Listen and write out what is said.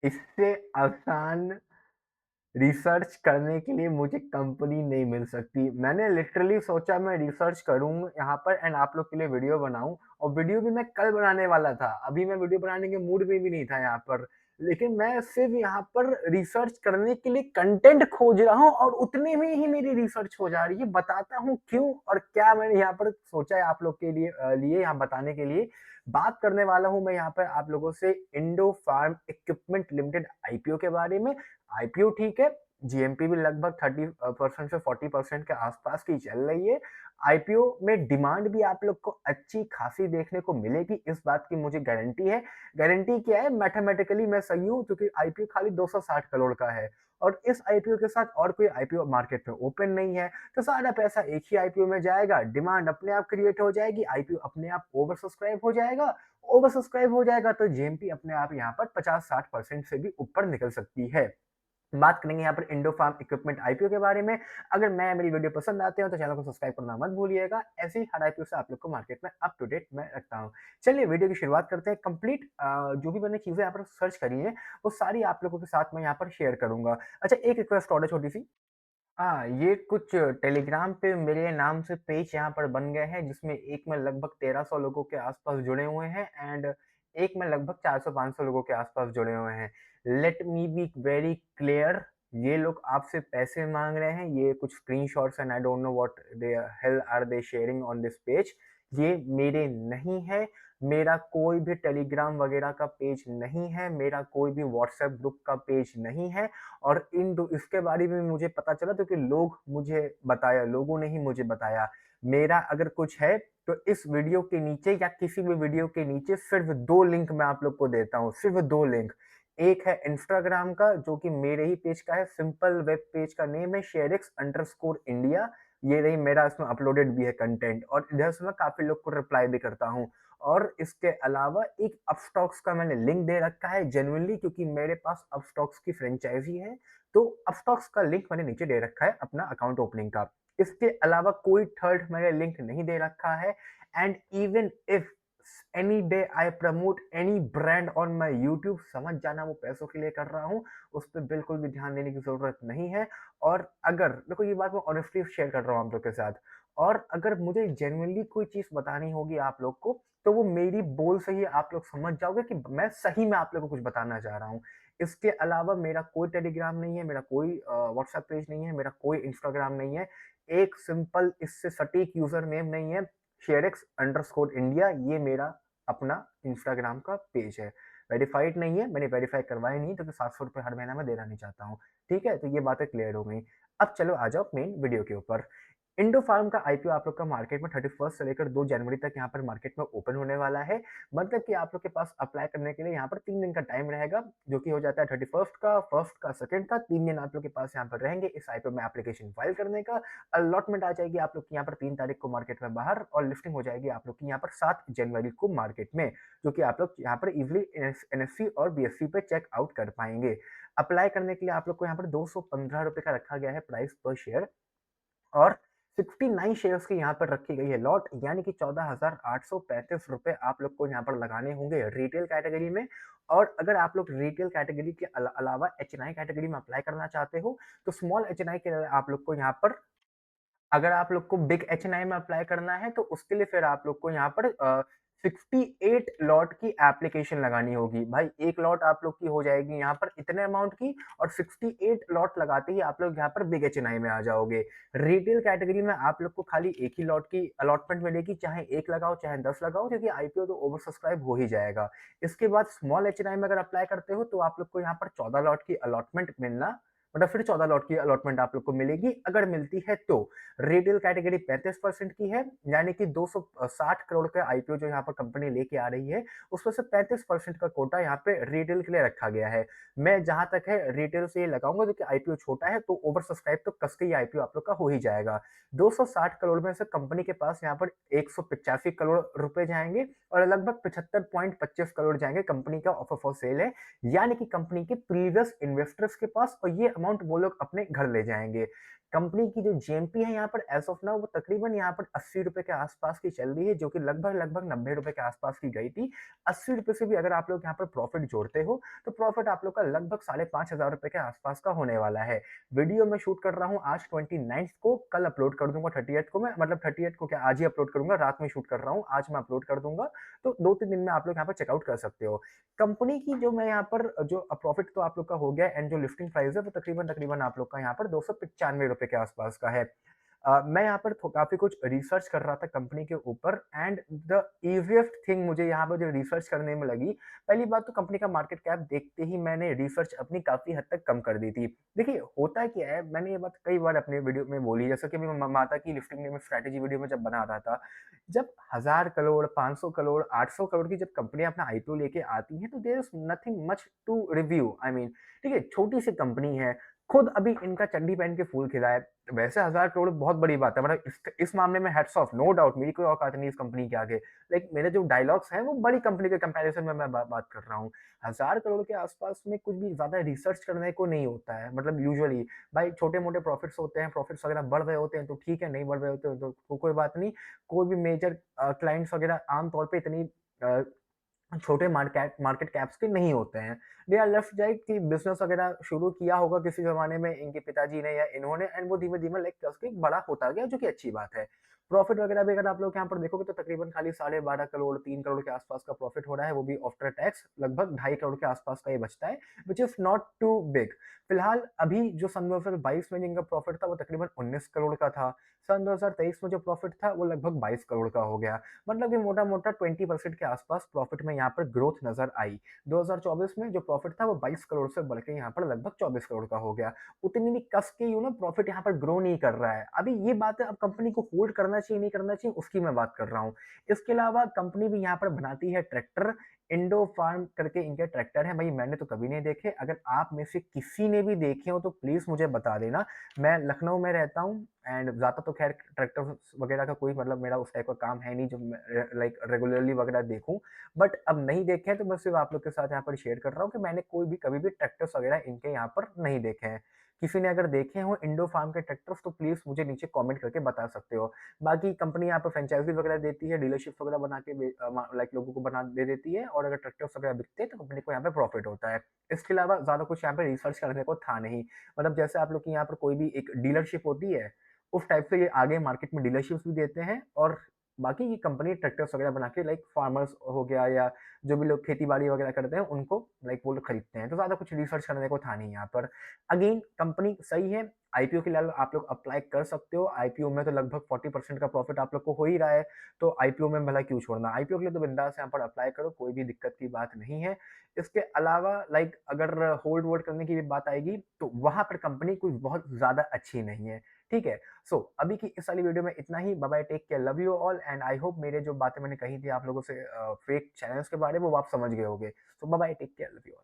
इससे आसान रिसर्च करने के लिए मुझे कंपनी नहीं मिल सकती। मैंने लिटरली सोचा मैं रिसर्च करूँ यहाँ पर एंड आप लोग के लिए वीडियो बनाऊँ और वीडियो भी मैं कल बनाने वाला था। अभी मैं वीडियो बनाने के मूड में भी नहीं था यहाँ पर। लेकिन मैं सिर्फ़ यहाँ पर रिसर्च करने के लिए कंटेंट खोज रहा हूँ और उतने में ही मेरी रिसर्च हो जा रही है। बताता हूँ क्यों और क्या मैंने यहाँ पर सोचा है आप लोग के लिए यहाँ बताने के लिए। बात करने वाला हूँ मैं यहाँ पर आप लोगों से Indo Farm Equipment Limited IPO के बारे में। आईपीओ ठीक है, जीएमपी भी लगभग 30% से 40% के आसपास की चल रही है। आईपीओ में डिमांड भी आप लोग को अच्छी खासी देखने को मिलेगी, इस बात की मुझे गारंटी है। गारंटी क्या है? मैथमेटिकली मैं सही हूँ क्योंकि आईपीओ खाली 260 करोड़ का है और इस आईपीओ के साथ और कोई आईपीओ मार्केट में ओपन नहीं है, तो सारा पैसा एक ही आईपीओ में जाएगा, डिमांड अपने आप क्रिएट हो जाएगी, आईपीओ अपने आप ओवर सब्सक्राइब हो जाएगा। ओवर सब्सक्राइब हो जाएगा तो जीएमपी अपने आप यहाँ पर 50-60% से भी ऊपर निकल सकती है। बात करेंगे यहाँ पर इंडो फार्म इक्विपमेंट आईपीओ के बारे में। अगर मैं मेरी वीडियो पसंद आते हो तो चैनल को सब्सक्राइब करना मत भूलिएगा। ऐसे ही हर आईपीओ से आप लोग को मार्केट में अप टू डेट मैं रखता हूँ। चलिए वीडियो की शुरुआत करते हैं। कंप्लीट जो भी मैंने चीज़ें यहाँ पर सर्च करी हैं, वो सारी आप लोगों के साथ मैं यहाँ पर शेयर करूँगा। अच्छा, एक रिक्वेस्ट और है छोटी-सी। हाँ, ये कुछ टेलीग्राम पे मेरे नाम से पेज यहाँ पर बन गए हैं जिसमें एक में लगभग 1300 लोगों के आसपास जुड़े हुए हैं एंड एक में लगभग 400-500 लोगों के आसपास जुड़े हुए हैं। Let me be very clear, ये लोग आपसे पैसे माँग रहे हैं, ये कुछ screenshots and I don't know what the hell are they sharing on this page. ये मेरे नहीं है, मेरा कोई भी टेलीग्राम वगैरह का पेज नहीं है, मेरा कोई भी व्हाट्सएप ग्रुप का पेज नहीं है। और इन दो इसके बारे में मुझे पता चला क्योंकि लोगों ने ही मुझे बताया। मेरा अगर कुछ है तो इस वीडियो के नीचे या किसी भी वीडियो के नीचे सिर्फ़ 2 लिंक मैं आप लोग को देता हूँ, सिर्फ़ 2 लिंक। एक है इंस्टाग्राम का जो कि मेरे ही पेज का है, सिंपल वेब पेज का नेम है शेरिक्स_इंडिया। ये रही मेरा इसमें अपलोडेड भी है कंटेंट और इधर से मैं काफ़ी लोग को रिप्लाई भी करता हूँ। और इसके अलावा एक अपस्टॉक्स का मैंने लिंक दे रखा है जेन्युइनली क्योंकि मेरे पास अपस्टॉक्स की फ्रेंचाइज़ी है, तो अपस्टॉक्स का लिंक मैंने नीचे दे रखा है अपना अकाउंट ओपनिंग का। इसके अलावा कोई थर्ड मैंने लिंक नहीं दे रखा है and even if any day I promote any brand on my YouTube, समझ जाना वो पैसों के लिए कर रहा हूँ, उस पे बिल्कुल भी ध्यान देने की ज़रूरत नहीं है। और अगर देखो ये बात मैं ऑनेस्टली शेयर कर रहा हूँ आप लोग के साथ। और अगर मुझे जेन्युइनली कोई चीज़ बतानी होगी आप लोग को, तो वो मेरी बोल से ही आप लोग समझ जाओगे कि मैं सही में आप लोगों को कुछ बताना चाह रहा हूँ। इसके अलावा मेरा कोई टेलीग्राम नहीं है, मेरा कोई व्हाट्सएप पेज नहीं है, मेरा कोई इंस्टाग्राम नहीं है। एक सिंपल इससे सटीक यूज़र नेम नहीं है, शेरेक्स_इंडिया ये मेरा अपना इंस्टाग्राम का पेज है। वेरिफाइड नहीं है, मैंने वेरीफाई करवाया नहीं क्योंकि ₹700 हर महीना मैं देना नहीं चाहता हूँ। ठीक है? तो ये बातें क्लियर हो गई। अब चलो आ जाओ मेन वीडियो के ऊपर। इंडो फार्म का आईपीओ आप लोग का मार्केट में 31 से लेकर 2 जनवरी तक यहाँ पर मार्केट में ओपन होने वाला है। मतलब कि आप लोग के पास अप्लाई करने के लिए यहाँ पर 3 दिन का टाइम रहेगा, जो कि हो जाता है 31st का, 1st का, 2nd का। 3 दिन आप लोग के पास यहाँ पर रहेंगे इस आईपीओ में एप्लीकेशन फाइल करने का। अलॉटमेंट आ जाएगी आप लोग की यहाँ पर 3 तारीख को मार्केट में बाहर और लिस्टिंग हो जाएगी आप लोग की यहाँ पर 7 जनवरी को मार्केट में, जो कि आप लोग यहाँ पर इज़िली एनएससी और बीएसई पे चेक आउट कर पाएँगे। अप्लाई करने के लिए आप लोग को यहाँ पर ₹215 का रखा गया है प्राइस पर शेयर और 69 शेयर्स की यहाँ पर रखी गई है लॉट, यानी कि ₹14,835 आप लोग को यहाँ पर लगाने होंगे रिटेल कैटेगरी में। और अगर आप लोग रिटेल कैटेगरी के अलावा एचएनआई कैटेगरी में अप्लाई करना चाहते हो, तो स्मॉल एचएनआई के लिए आप लोग को यहाँ पर अगर आप लोग को बिग एचएनआई में अप्लाई करना है तो उसके लिए फिर आप लोग को यहाँ पर 68 लॉट की एप्लीकेशन लगानी होगी। भाई 1 लॉट आप लोग की हो जाएगी यहाँ पर इतने अमाउंट की और 68 लॉट लगाते ही आप लोग यहाँ पर बिग एचएनआई में आ जाओगे। रिटेल कैटेगरी में आप लोग को खाली 1 ही लॉट की अलॉटमेंट मिलेगी, चाहे 1 लगाओ चाहे 10 लगाओ क्योंकि आईपीओ तो ओवर सब्सक्राइब हो ही जाएगा। इसके बाद स्मॉल एचएनआई में अगर अप्लाई करते हो तो आप लोग को यहाँ पर 14 लॉट की अलॉटमेंट मिलना मतलब फिर 14 लॉट की अलॉटमेंट आप लोग को मिलेगी अगर मिलती है तो। रिटेल कैटेगरी 35% की है, यानी कि 260 करोड़ का आईपीओ जो यहाँ पर कंपनी लेके आ रही है, उसमें से 35% का कोटा यहाँ पे रिटेल के लिए रखा गया है। मैं जहाँ तक है रिटेल से ये लगाऊंगा क्योंकि आईपीओ छोटा है तो ओवर सब्सक्राइब तो कस के ही आईपीओ आप लोग का हो ही जाएगा। 260 करोड़ में से कंपनी के पास यहाँ पर 185 करोड़ रुपए जाएंगे और लगभग 75.25 करोड़ जाएंगे कंपनी का ऑफर फॉर सेल है, यानी कि कंपनी के प्रीवियस इन्वेस्टर्स के पास, और ये अमाउंट वो लोग अपने घर ले जाएंगे। कंपनी की जो जीएमपी है यहाँ पर एज़ ऑफ नाउ वो तकरीबन यहाँ पर ₹80 के आस-पास की चल रही है, जो कि लगभग-लगभग ₹90 के आस-पास की गई थी। ₹80 से भी अगर आप लोग यहाँ पर प्रॉफ़िट जोड़ते हो, तो प्रॉफ़िट आप लोग का लगभग साढ़े 5,000 के आस-पास का होने वाला है। वीडियो मैं शूट कर रहा हूँ आज 29th को, कल अपलोड कर दूँगा 30th को मैं, मतलब 30th को क्या, आज ही अपलोड करूँगा, रात में शूट कर रहा हूँ, आज मैं अपलोड कर दूँगा, तो 2-3 दिन में आप लोग यहाँ पर चेकआउट कर सकते हो। कंपनी की जो मैं यहाँ पर जो प्रॉफ़िट तो आप लोग का हो गया एंड जो लिस्टिंग प्राइस है वो तकरीबन-तकरीबन आप लोग का यहाँ पर ₹295 के आस-पास का है। मैं यहाँ पर काफ़ी कुछ रिसर्च कर रहा था कंपनी के ऊपर एंड द ईज़ीएस्ट थिंग मुझे यहाँ पर जो रिसर्च करने में लगी, पहली बात तो कंपनी का मार्केट कैप देखते ही मैंने रिसर्च अपनी काफ़ी हद तक कम कर दी थी। देखिए, होता क्या है, मैंने ये बात कई बार अपने वीडियो में बोली, जैसा कि मैं माता की लिफ्टिंग में स्ट्रैटेजी वीडियो में जब बना रहा था, जब 1000 करोड़, 500 करोड़, 800 करोड़ की जब कंपनियाँ अपना आईपीओ लेके आती हैं, तो there is nothing much to review, I mean, ठीक है, छोटी-सी कंपनी है, खुद अभी इनका चड्डी पहन के फूल खिला है। वैसे 1000 करोड़ बहुत बड़ी बात है, मतलब इस मामले में हैट्स ऑफ, नो डाउट, मेरी कोई औकात नहीं इस कंपनी के आगे। लाइक मेरे जो डायलॉग्स हैं वो बड़ी कंपनी के कंपैरिज़न में मैं बात कर रहा हूँ। 1000 करोड़ के आस-पास में कुछ भी ज़्यादा रिसर्च करने को नहीं होता है। मतलब यूजुअली भाई छोटे-मोटे प्रॉफिट्स होते हैं, प्रॉफिट्स वगैरह बढ़ रहे होते हैं तो ठीक है, नहीं बढ़ रहे होते हैं तो कोई बात नहीं। कोई भी मेजर क्लाइंट्स वगैरह आम तौर पे इतनी अ, छोटे मार्केट कैप्स के नहीं होते हैं। दे आर लेफ्ट राइट कि बिज़नेस वगैरह शुरू किया होगा किसी ज़माने में इनके पिताजी ने या इन्होंने, एंड वो धीमे-धीमे लाइक करके बड़ा होता गया, जो कि अच्छी बात है। प्रॉफिट वगैरह भी अगर आप लोग यहाँ पर देखोगे तो तकरीबन खाली साढ़े 12 करोड़, 3 करोड़ के आस-पास का प्रॉफिट हो रहा है, वो भी आफ्टर टैक्स लगभग ढाई करोड़ के आस-पास का ये बचता है, which is not too big. फिलहाल अभी जो सन 2022 में जिनका प्रॉफिट था वो तकरीबन 19 करोड़ का था। सन 2023 में जो प्रॉफिट था वो लगभग 22 करोड़ का हो गया। मतलब ये मोटा-मोटा 20% के आसपास प्रॉफिट में यहाँ पर ग्रोथ नज़र आई। 2024 में जो प्रॉफिट था वो 22 करोड़ से बढ़ के यहाँ पर लगभग 24 करोड़ का हो गया। उतनी भी कस के प्रॉफिट यहाँ पर ग्रो नहीं कर रहा है। अभी ये बात है, अब कंपनी को होल्ड करना चाहिए, नहीं करना चाहिए, उसकी मैं बात कर रहा हूँ। इसके अलावा कंपनी भी यहाँ पर बनाती है ट्रैक्टर, इंडो फार्म करके इनके ट्रैक्टर हैं। भाई मैंने तो कभी नहीं देखे, अगर आप में से किसी ने भी देखे हो तो प्लीज़ मुझे बता देना। मैं लखनऊ में रहता हूँ एंड ज़्यादा तो ख़ैर ट्रैक्टर्स वग़ैरह का कोई मतलब मेरा उस टाइप का काम है नहीं जो मैं लाइक रेगुलरली वग़ैरह देखूँ। बट अब नहीं देखे हैं तो मैं सिर्फ़ आप लोग के साथ यहाँ पर शेयर कर रहा हूँ कि मैंने कोई भी कभी भी ट्रैक्टर्स वग़ैरह इनके यहाँ पर नहीं देखे हैं। किसी ने अगर देखे हों इंडो फार्म के ट्रैक्टर्स तो प्लीज़ मुझे नीचे कमेंट करके बता सकते हो। बाकी कंपनी यहाँ पर फ्रैंचाइज़ी वग़ैरह देती है, डीलरशिप्स वग़ैरह बना के लाइक लोगों को बना दे देती है, और अगर ट्रैक्टर्स वग़ैरह बिकते हैं तो कंपनी को यहाँ पे प्रॉफ़िट होता है। इसके अलावा ज़्यादा कुछ यहाँ पे रिसर्च करने को था नहीं। मतलब जैसे आप लोग के यहाँ पर कोई भी एक डीलरशिप होती है, उस टाइप से ये आगे मार्केट में डीलरशिप्स भी देते हैं, और बाकी ये कंपनी ट्रैक्टर्स वगैरह बना के लाइक फार्मर्स हो गया या जो भी लोग खेती-बाड़ी वगैरह करते हैं उनको लाइक वो लोग खरीदते हैं। तो ज़्यादा कुछ रिसर्च करने को था नहीं यहाँ पर। अगेन कंपनी सही है, आईपीओ के लिए आप लोग अप्लाई कर सकते हो। आईपीओ में तो लगभग 40% का प्रॉफिट आप लोग को हो ही रहा है, तो आईपीओ में भला क्यों छोड़ना? आईपीओ के लिए तो बिंदास यहाँ पर अप्लाई करो, कोई भी दिक्कत की बात नहीं है। इसके अलावा लाइक अगर होल्ड-वोल्ड करने की भी बात आएगी, तो वहाँ पर कंपनी कुछ बहुत ज़्यादा अच्छी नहीं है। ठीक है? सो अभी की इस वाली वीडियो में इतना ही। Bye bye, take care, love you all, and I hope मेरे जो बातें मैंने कही थी आप लोगों से फेक चैनल्स के बारे में वो आप समझ गए होंगे। So bye bye, take care, love you all.